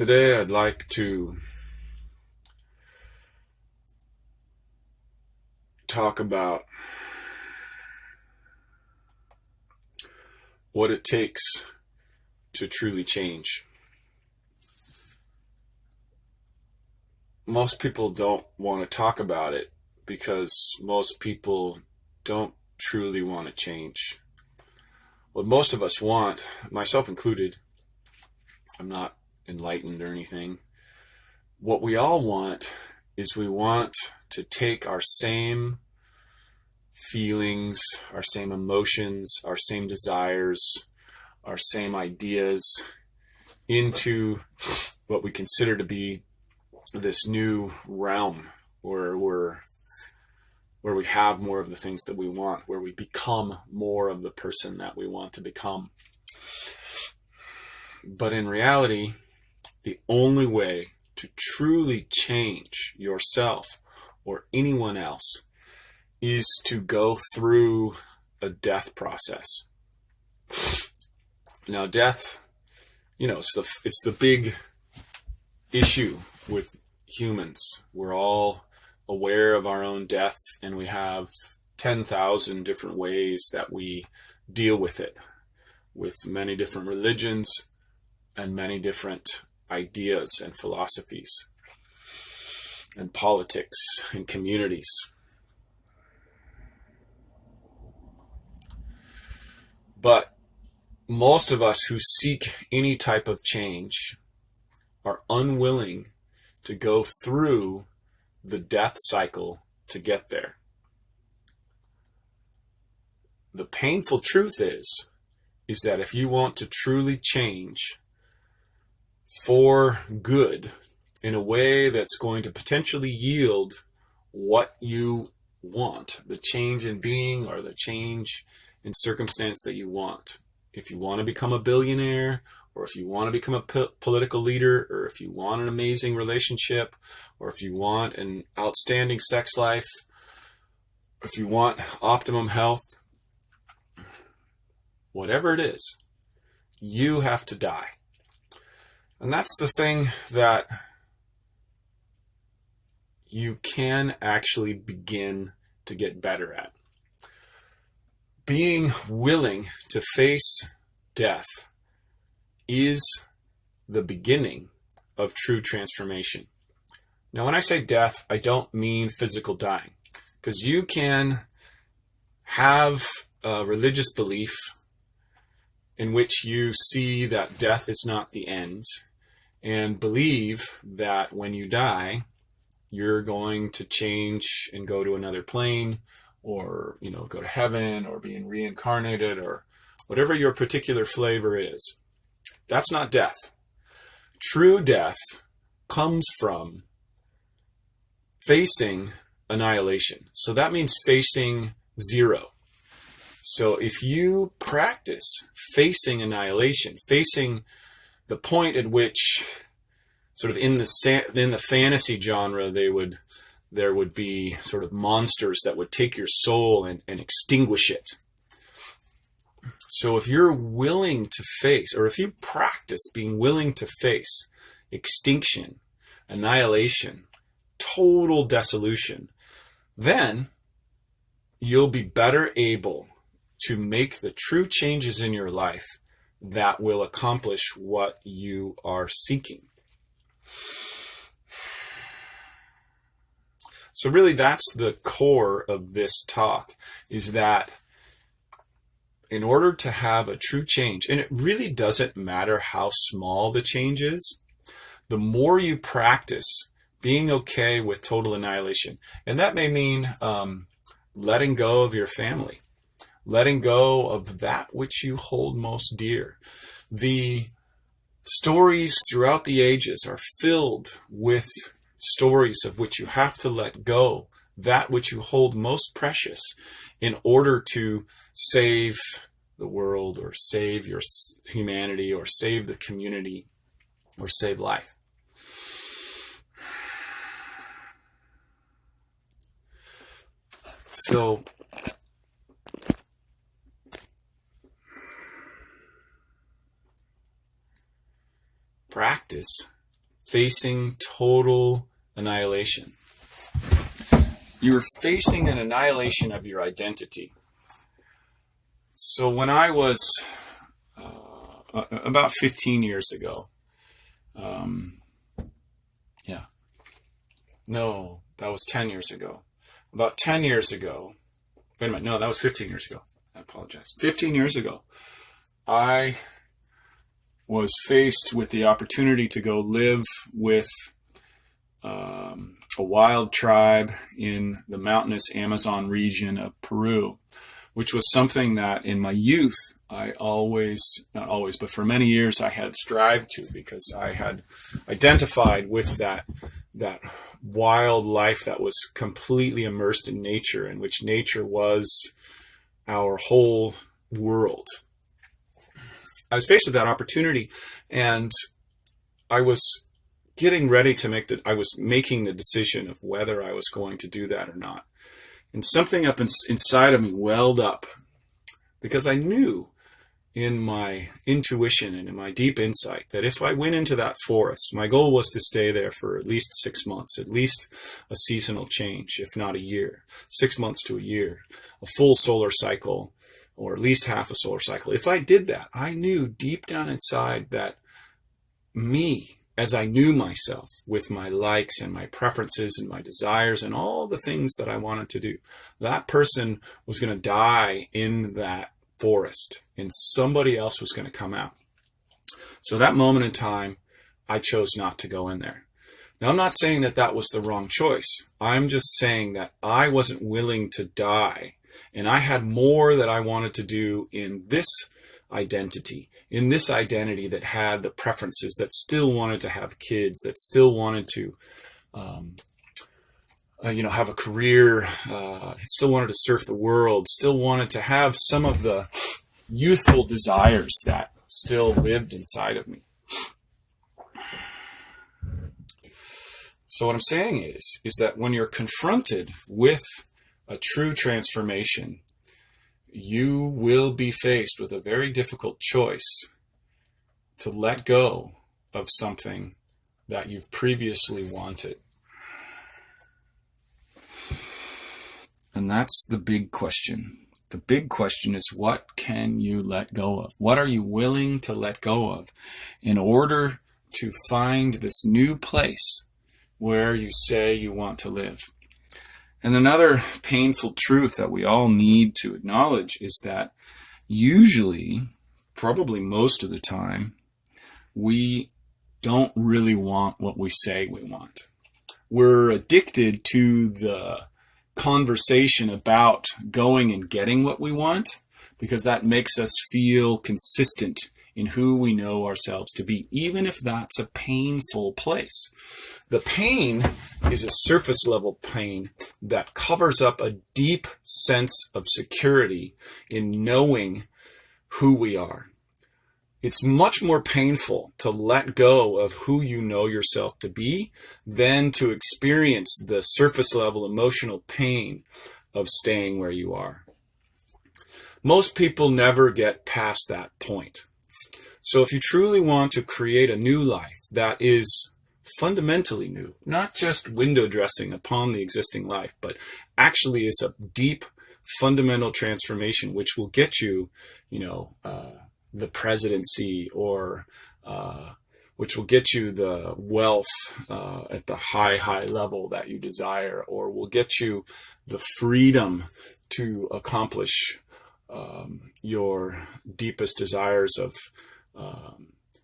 Today I'd like to talk about what it takes to truly change. Most people don't want to talk about it because most people don't truly want to change. What most of us want, myself included, I'm not enlightened or anything. What we all want is we want to take our same feelings, our same emotions, our same desires, our same ideas into what we consider to be this new realm where we have more of the things that we want, where we become more of the person that we want to become. But in reality, the only way to truly change yourself or anyone else is to go through a death process. Now, death, it's the big issue with humans. We're all aware of our own death, and we have 10,000 different ways that we deal with it, with many different religions and many different ideas and philosophies and politics and communities. But most of us who seek any type of change are unwilling to go through the death cycle to get there. The painful truth is that if you want to truly change for good in a way that's going to potentially yield what you want, the change in being or the change in circumstance that you want. If you want to become a billionaire, or if you want to become a political leader, or if you want an amazing relationship, or if you want an outstanding sex life, or if you want optimum health, whatever it is, you have to die. And that's the thing that you can actually begin to get better at. Being willing to face death is the beginning of true transformation. Now, when I say death, I don't mean physical dying, because you can have a religious belief in which you see that death is not the end, and believe that when you die, you're going to change and go to another plane, or go to heaven, or being reincarnated, or whatever your particular flavor is. That's not death. True death comes from facing annihilation. So that means facing zero. So if you practice facing annihilation, facing the point at which, sort of in the fantasy genre, there would be sort of monsters that would take your soul and extinguish it. So if you're willing to face, or if you practice being willing to face extinction, annihilation, total dissolution, then you'll be better able to make the true changes in your life that will accomplish what you are seeking. So really, that's the core of this talk, is that in order to have a true change, and it really doesn't matter how small the change is, the more you practice being okay with total annihilation, and that may mean letting go of your family, letting go of that which you hold most dear. The stories throughout the ages are filled with stories of which you have to let go that which you hold most precious in order to save the world, or save your humanity, or save the community, or save life. So practice facing total annihilation. You were facing an annihilation of your identity. So when I was about 15 years ago, no, that was 10 years ago. About 10 years ago, wait a minute, no, that was 15 years ago. I apologize. 15 years ago, I was faced with the opportunity to go live with a wild tribe in the mountainous Amazon region of Peru, which was something that in my youth, I always, not always, but for many years I had strived to, because I had identified with that wild life that was completely immersed in nature, in which nature was our whole world. I was faced with that opportunity, and I was getting ready to I was making the decision of whether I was going to do that or not. And something up inside of me welled up, because I knew in my intuition and in my deep insight that if I went into that forest, my goal was to stay there for at least 6 months, at least a seasonal change, if not a year, 6 months to a year, a full solar cycle, or at least half a solar cycle. If I did that, I knew deep down inside that me, as I knew myself, with my likes and my preferences and my desires and all the things that I wanted to do, that person was going to die in that forest, and somebody else was going to come out. So that moment in time, I chose not to go in there. Now, I'm not saying that that was the wrong choice. I'm just saying that I wasn't willing to die, and I had more that I wanted to do in this identity, that had the preferences, that still wanted to have kids, that still wanted to have a career, still wanted to surf the world, still wanted to have some of the youthful desires that still lived inside of me. So what I'm saying is that when you're confronted with a true transformation, you will be faced with a very difficult choice to let go of something that you've previously wanted. And that's the big question. The big question is, what can you let go of? What are you willing to let go of in order to find this new place where you say you want to live? And another painful truth that we all need to acknowledge is that usually, probably most of the time, we don't really want what we say we want. We're addicted to the conversation about going and getting what we want, because that makes us feel consistent in who we know ourselves to be, even if that's a painful place. The pain is a surface level pain that covers up a deep sense of security in knowing who we are. It's much more painful to let go of who you know yourself to be than to experience the surface level emotional pain of staying where you are. Most people never get past that point. So if you truly want to create a new life that is fundamentally new, not just window dressing upon the existing life, but actually is a deep fundamental transformation which will get you, the presidency, or which will get you the wealth at the high level that you desire, or will get you the freedom to accomplish your deepest desires of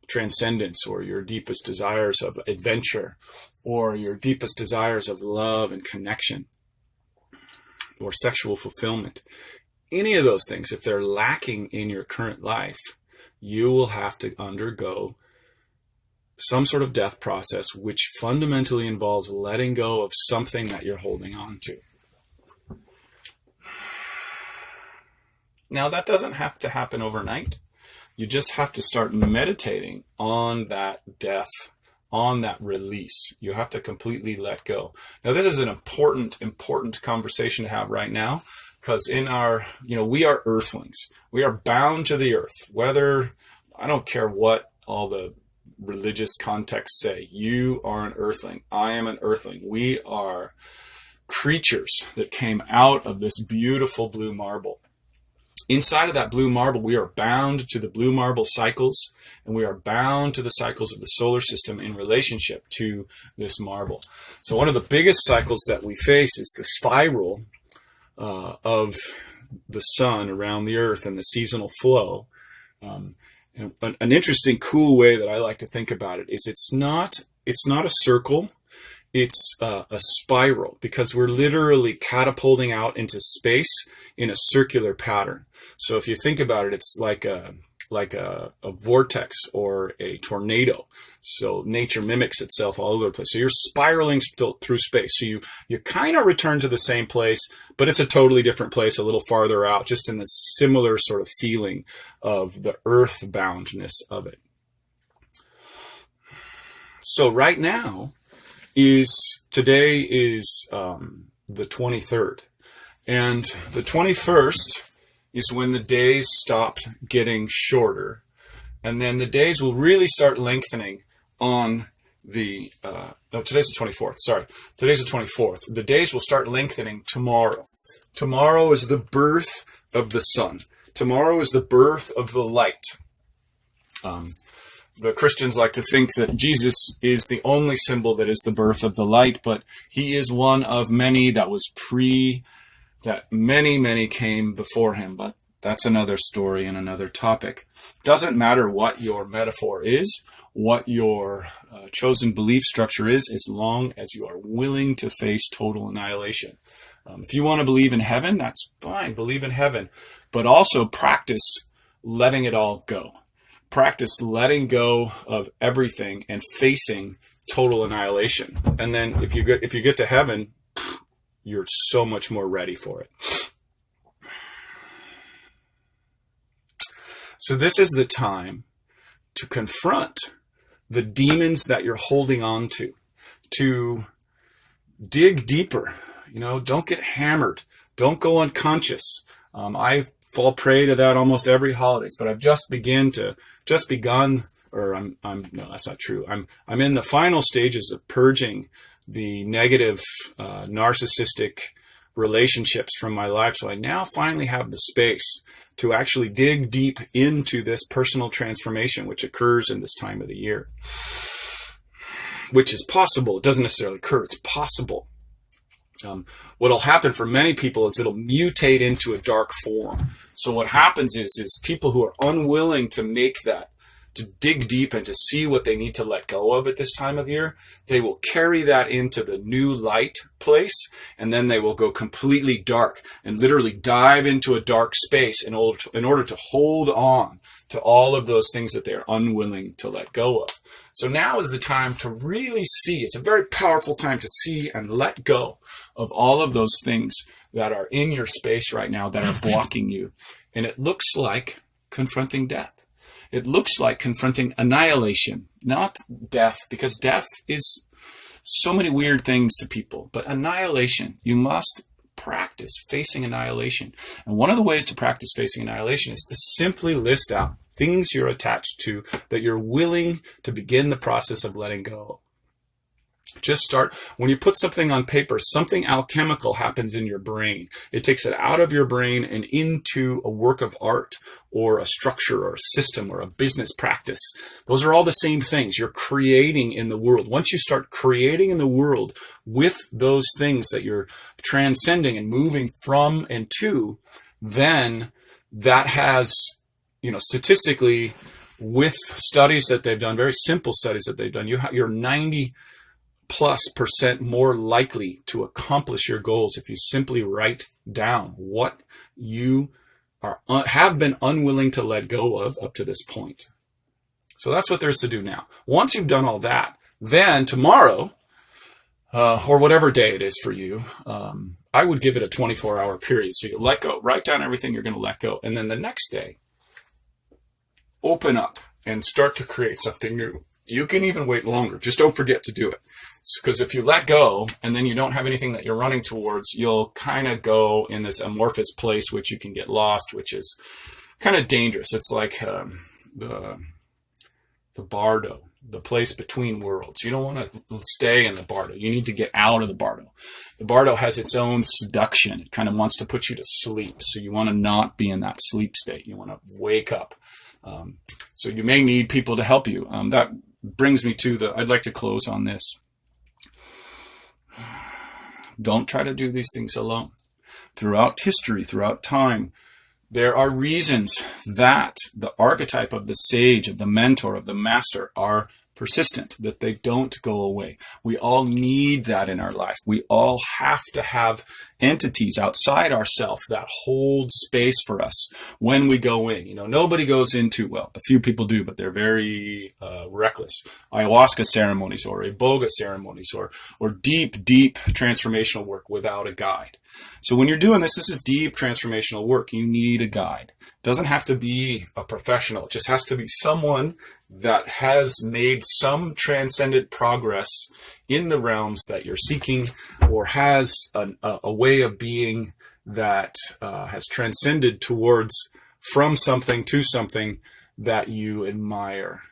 transcendence, or your deepest desires of adventure, or your deepest desires of love and connection, or sexual fulfillment. Any of those things, if they're lacking in your current life, you will have to undergo some sort of death process, which fundamentally involves letting go of something that you're holding on to. Now, that doesn't have to happen overnight. You just have to start meditating on that death, on that release. You have to completely let go. Now, this is an important conversation to have right now, because in our, we are earthlings. We are bound to the earth. Whether, I don't care what all the religious contexts say. You are an earthling. I am an earthling. We are creatures that came out of this beautiful blue marble. Inside of that blue marble, we are bound to the blue marble cycles, and we are bound to the cycles of the solar system in relationship to this marble. So one of the biggest cycles that we face is the spiral of the sun around the earth and the seasonal flow. And an interesting, cool way that I like to think about it is it's not a circle. It's a spiral, because we're literally catapulting out into space in a circular pattern. So if you think about it, it's like a vortex or a tornado. So nature mimics itself all over the place. So you're spiraling still through space. So you kind of return to the same place, but it's a totally different place, a little farther out, just in the similar sort of feeling of the earthboundness of it. So right now, today is the 23rd, and the 21st is when the days stopped getting shorter, and then the days will really start lengthening on the today's the 24th. Sorry, today's the 24th. The days will start lengthening tomorrow. Tomorrow is the birth of the sun. Tomorrow is the birth of the light. The Christians like to think that Jesus is the only symbol that is the birth of the light, but he is one of many that many came before him. But that's another story and another topic. Doesn't matter what your metaphor is, what your chosen belief structure is, as long as you are willing to face total annihilation. If you want to believe in heaven, that's fine. Believe in heaven, but also practice letting it all go. Practice letting go of everything and facing total annihilation. And then if you get to heaven, you're so much more ready for it. So this is the time to confront the demons that you're holding on to dig deeper. Don't get hammered. Don't go unconscious. I fall prey to that almost every holidays, but I've just begun, or no, that's not true. I'm in the final stages of purging the negative, narcissistic relationships from my life. So I now finally have the space to actually dig deep into this personal transformation, which occurs in this time of the year, which is possible. It doesn't necessarily occur. It's possible. What'll happen for many people is it'll mutate into a dark form. So what happens is people who are unwilling to make that, to dig deep and to see what they need to let go of at this time of year, they will carry that into the new light place, and then they will go completely dark and literally dive into a dark space in order to hold on to all of those things that they're unwilling to let go of. So now is the time to really see. It's a very powerful time to see and let go of all of those things that are in your space right now that are blocking you. And it looks like confronting death. It looks like confronting annihilation, not death, because death is so many weird things to people. But annihilation, you must practice facing annihilation. And one of the ways to practice facing annihilation is to simply list out things you're attached to that you're willing to begin the process of letting go. Just start. When you put something on paper, something alchemical happens in your brain. It takes it out of your brain and into a work of art or a structure or a system or a business practice. Those are all the same things you're creating in the world. Once you start creating in the world with those things that you're transcending and moving from and to, then that has, statistically, with studies that they've done, very simple studies that they've done, you're 90+% more likely to accomplish your goals if you simply write down what you have been unwilling to let go of up to this point. So that's what there's to do now. Once you've done all that, then tomorrow, or whatever day it is for you, I would give it a 24-hour period. So you let go, write down everything you're going to let go. And then the next day, open up and start to create something new. You can even wait longer. Just don't forget to do it. Because if you let go and then you don't have anything that you're running towards, you'll kind of go in this amorphous place, which you can get lost, which is kind of dangerous. It's like the bardo, the place between worlds. You don't want to stay in the bardo. You need to get out of the bardo. The bardo has its own seduction. It kind of wants to put you to sleep. So you want to not be in that sleep state. You want to wake up. So you may need people to help you. That brings me to I'd like to close on this. Don't try to do these things alone. Throughout history, throughout time, there are reasons that the archetype of the sage, of the mentor, of the master are persistent, that they don't go away. We all need that in our life. We all have to have entities outside ourselves that hold space for us when we go in. You know, nobody goes into, well, a few people do, but they're very reckless. Ayahuasca ceremonies or iboga ceremonies or deep, deep transformational work without a guide. So when you're doing this is deep transformational work. You need a guide. It doesn't have to be a professional. It just has to be someone that has made some transcendent progress in the realms that you're seeking, or has a way of being that has transcended towards from something to something that you admire,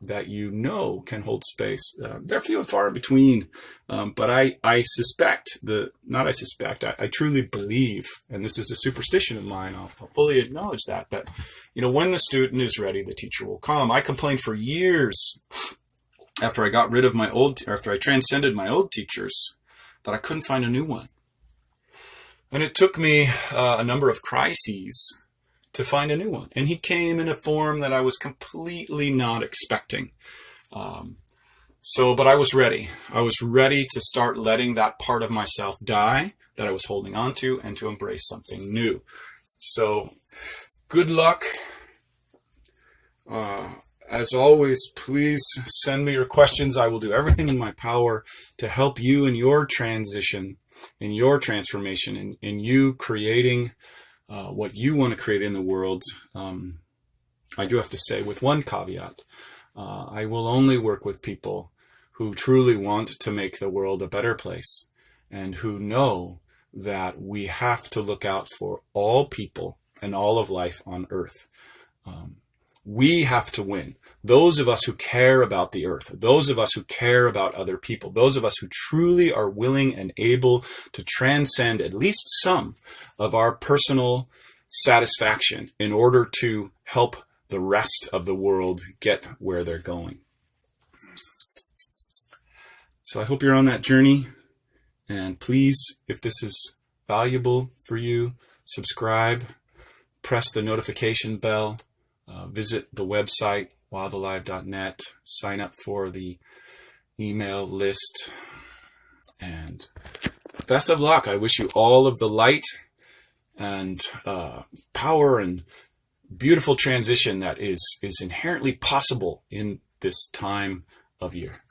that you know can hold space. They're few and far in between, but I truly believe, and this is a superstition of mine, I'll fully acknowledge that you know, when the student is ready, the teacher will come. I complained for years after I got rid of after I transcended my old teachers, that I couldn't find a new one. And it took me a number of crises to find a new one. And he came in a form that I was completely not expecting. But I was ready. I was ready to start letting that part of myself die that I was holding on to, and to embrace something new. So good luck. As always, please send me your questions. I will do everything in my power to help you in your transition, in your transformation, in you creating what you want to create in the world. I do have to say, with one caveat, I will only work with people who truly want to make the world a better place, and who know that we have to look out for all people and all of life on earth. We have to win. Those of us who care about the earth, those of us who care about other people, those of us who truly are willing and able to transcend at least some of our personal satisfaction in order to help the rest of the world get where they're going. So I hope you're on that journey. And please, if this is valuable for you, subscribe, press the notification bell. Visit the website, wildalive.net, sign up for the email list, and best of luck. I wish you all of the light and power and beautiful transition that is inherently possible in this time of year.